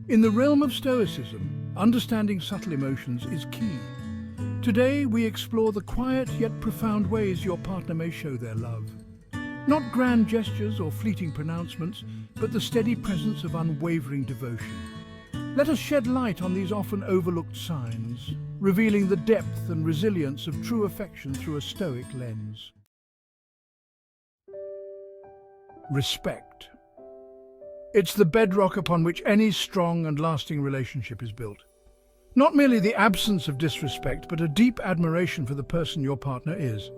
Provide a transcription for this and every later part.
In the realm of Stoicism, understanding subtle emotions is key. Today, we explore the quiet yet profound ways your partner may show their love. Not grand gestures or fleeting pronouncements, but the steady presence of unwavering devotion. Let us shed light on these often overlooked signs, revealing the depth and resilience of true affection through a Stoic lens. Respect. It's the bedrock upon which any strong and lasting relationship is built. Not merely the absence of disrespect, but a deep admiration for the person your partner is.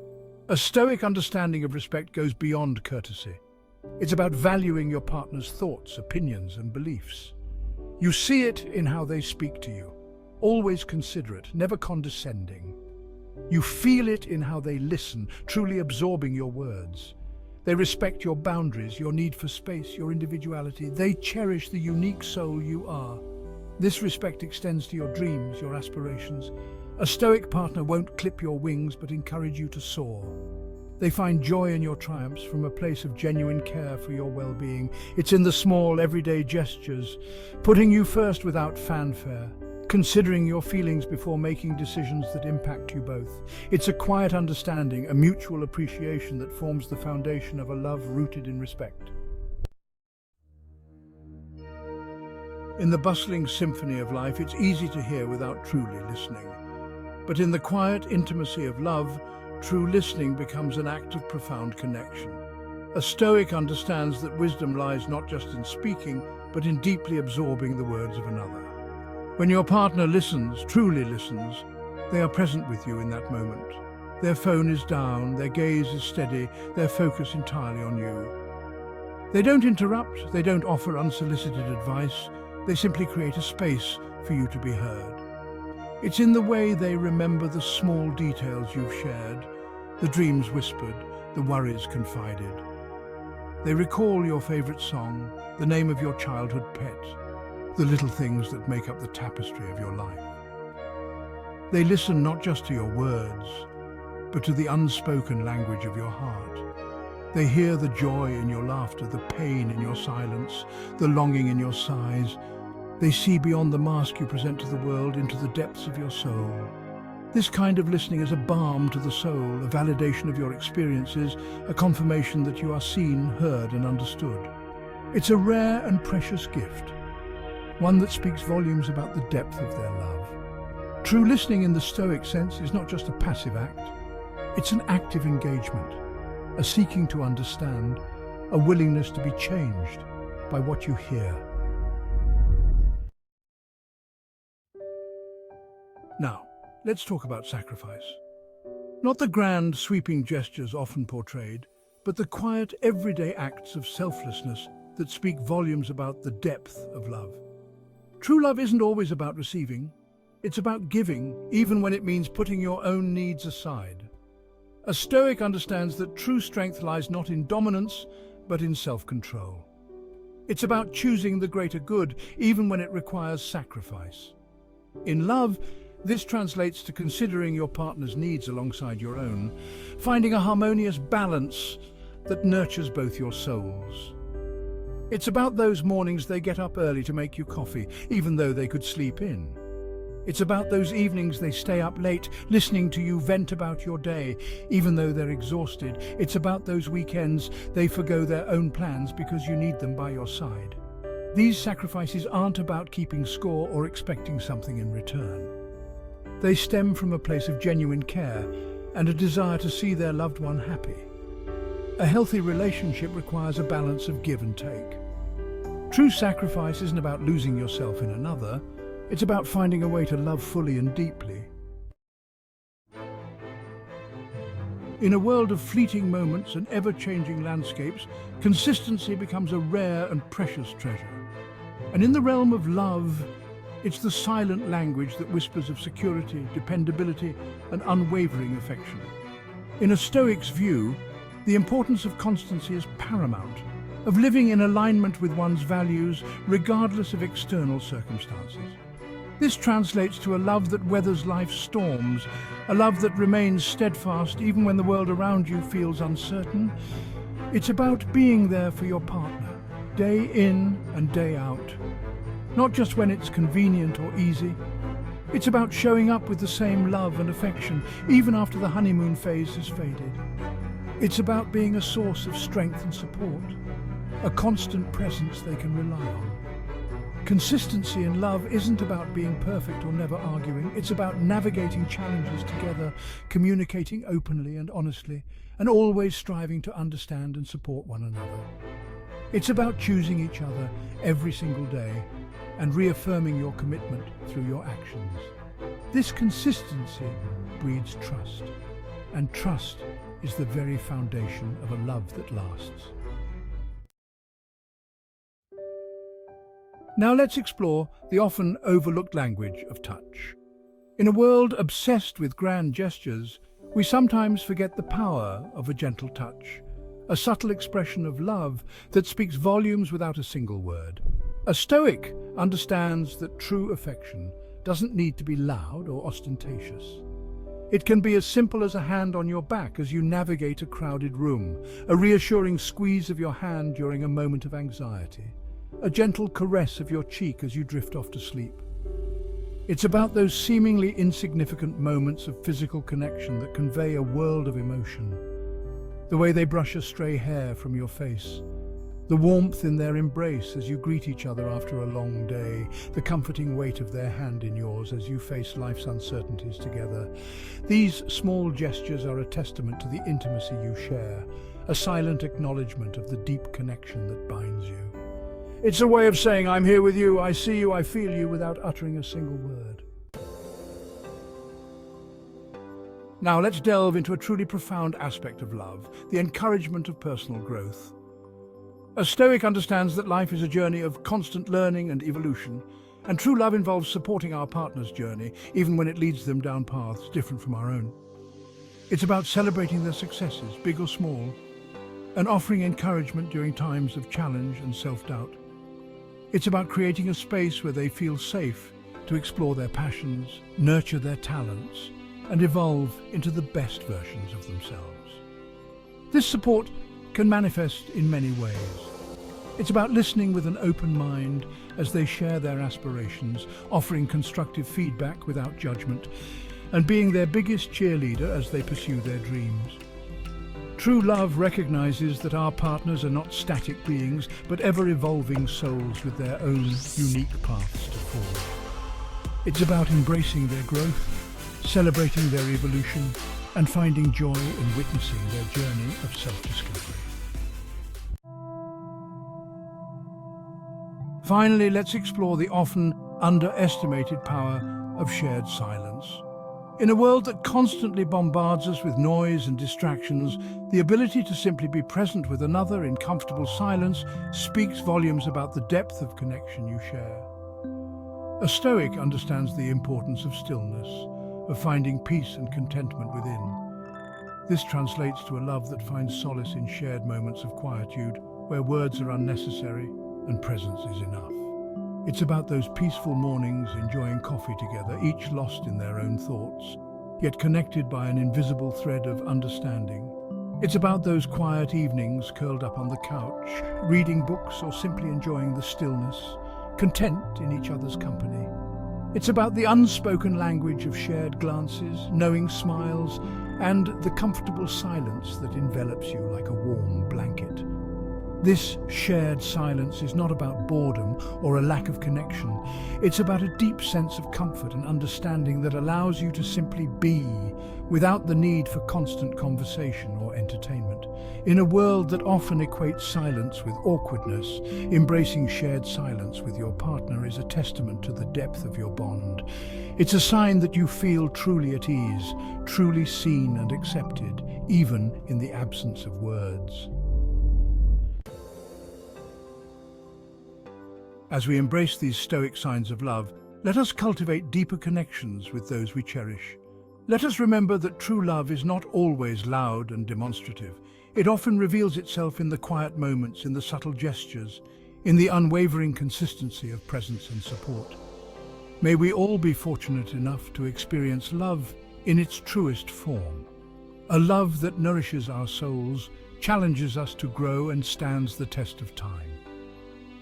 A Stoic understanding of respect goes beyond courtesy. It's about valuing your partner's thoughts, opinions, and beliefs. You see it in how they speak to you, always considerate, never condescending. You feel it in how they listen, truly absorbing your words. They respect your boundaries, your need for space, your individuality. They cherish the unique soul you are. This respect extends to your dreams, your aspirations. A Stoic partner won't clip your wings, but encourage you to soar. They find joy in your triumphs from a place of genuine care for your well-being. It's in the small, everyday gestures, putting you first without fanfare, considering your feelings before making decisions that impact you both. It's a quiet understanding, a mutual appreciation that forms the foundation of a love rooted in respect. In the bustling symphony of life, it's easy to hear without truly listening. But in the quiet intimacy of love, true listening becomes an act of profound connection. A Stoic understands that wisdom lies not just in speaking, but in deeply absorbing the words of another. When your partner listens, truly listens, they are present with you in that moment. Their phone is down, their gaze is steady, their focus entirely on you. They don't interrupt, they don't offer unsolicited advice, they simply create a space for you to be heard. It's in the way they remember the small details you've shared, the dreams whispered, the worries confided. They recall your favorite song, the name of your childhood pet, the little things that make up the tapestry of your life. They listen not just to your words, but to the unspoken language of your heart. They hear the joy in your laughter, the pain in your silence, the longing in your sighs. They see beyond the mask you present to the world into the depths of your soul. This kind of listening is a balm to the soul, a validation of your experiences, a confirmation that you are seen, heard, and understood. It's a rare and precious gift, one that speaks volumes about the depth of their love. True listening in the Stoic sense is not just a passive act, it's an active engagement, a seeking to understand, a willingness to be changed by what you hear. Now, let's talk about sacrifice. Not the grand, sweeping gestures often portrayed, but the quiet, everyday acts of selflessness that speak volumes about the depth of love. True love isn't always about receiving. It's about giving, even when it means putting your own needs aside. A Stoic understands that true strength lies not in dominance, but in self-control. It's about choosing the greater good, even when it requires sacrifice. In love, this translates to considering your partner's needs alongside your own, finding a harmonious balance that nurtures both your souls. It's about those mornings they get up early to make you coffee, even though they could sleep in. It's about those evenings they stay up late, listening to you vent about your day, even though they're exhausted. It's about those weekends they forgo their own plans because you need them by your side. These sacrifices aren't about keeping score or expecting something in return. They stem from a place of genuine care and a desire to see their loved one happy. A healthy relationship requires a balance of give and take. True sacrifice isn't about losing yourself in another, it's about finding a way to love fully and deeply. In a world of fleeting moments and ever-changing landscapes, consistency becomes a rare and precious treasure. And in the realm of love, it's the silent language that whispers of security, dependability, and unwavering affection. In a Stoic's view, the importance of constancy is paramount, of living in alignment with one's values regardless of external circumstances. This translates to a love that weathers life's storms, a love that remains steadfast even when the world around you feels uncertain. It's about being there for your partner, day in and day out. not just when it's convenient or easy. It's about showing up with the same love and affection, even after the honeymoon phase has faded. It's about being a source of strength and support, a constant presence they can rely on. Consistency in love isn't about being perfect or never arguing. It's about navigating challenges together, communicating openly and honestly, and always striving to understand and support one another. It's about choosing each other every single day and reaffirming your commitment through your actions. This consistency breeds trust, and trust is the very foundation of a love that lasts. Now let's explore the often overlooked language of touch. In a world obsessed with grand gestures, we sometimes forget the power of a gentle touch, a subtle expression of love that speaks volumes without a single word. A Stoic understands that true affection doesn't need to be loud or ostentatious. It can be as simple as a hand on your back as you navigate a crowded room, a reassuring squeeze of your hand during a moment of anxiety, a gentle caress of your cheek as you drift off to sleep. It's about those seemingly insignificant moments of physical connection that convey a world of emotion. The way they brush a stray hair from your face, the warmth in their embrace as you greet each other after a long day, the comforting weight of their hand in yours as you face life's uncertainties together. These small gestures are a testament to the intimacy you share, a silent acknowledgement of the deep connection that binds you. It's a way of saying, I'm here with you, I see you, I feel you, without uttering a single word. Now let's delve into a truly profound aspect of love, the encouragement of personal growth. A Stoic understands that life is a journey of constant learning and evolution, and true love involves supporting our partner's journey, even when it leads them down paths different from our own. It's about celebrating their successes, big or small, and offering encouragement during times of challenge and self-doubt. It's about creating a space where they feel safe to explore their passions, nurture their talents, and evolve into the best versions of themselves. This support can manifest in many ways. It's about listening with an open mind as they share their aspirations, offering constructive feedback without judgment, and being their biggest cheerleader as they pursue their dreams. True love recognizes that our partners are not static beings, but ever-evolving souls with their own unique paths to forge. It's about embracing their growth, celebrating their evolution, and finding joy in witnessing their journey of self-discovery. Finally, let's explore the often underestimated power of shared silence. In a world that constantly bombards us with noise and distractions, the ability to simply be present with another in comfortable silence speaks volumes about the depth of connection you share. A Stoic understands the importance of stillness, of finding peace and contentment within. This translates to a love that finds solace in shared moments of quietude, where words are unnecessary and presence is enough. It's about those peaceful mornings enjoying coffee together, each lost in their own thoughts, yet connected by an invisible thread of understanding. It's about those quiet evenings curled up on the couch, reading books or simply enjoying the stillness, content in each other's company. It's about the unspoken language of shared glances, knowing smiles, and the comfortable silence that envelops you like a warm blanket. This shared silence is not about boredom or a lack of connection. It's about a deep sense of comfort and understanding that allows you to simply be, without the need for constant conversation or entertainment. In a world that often equates silence with awkwardness, embracing shared silence with your partner is a testament to the depth of your bond. It's a sign that you feel truly at ease, truly seen and accepted, even in the absence of words. As we embrace these Stoic signs of love, let us cultivate deeper connections with those we cherish. Let us remember that true love is not always loud and demonstrative. It often reveals itself in the quiet moments, in the subtle gestures, in the unwavering consistency of presence and support. May we all be fortunate enough to experience love in its truest form. A love that nourishes our souls, challenges us to grow, and stands the test of time.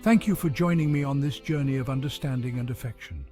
Thank you for joining me on this journey of understanding and affection.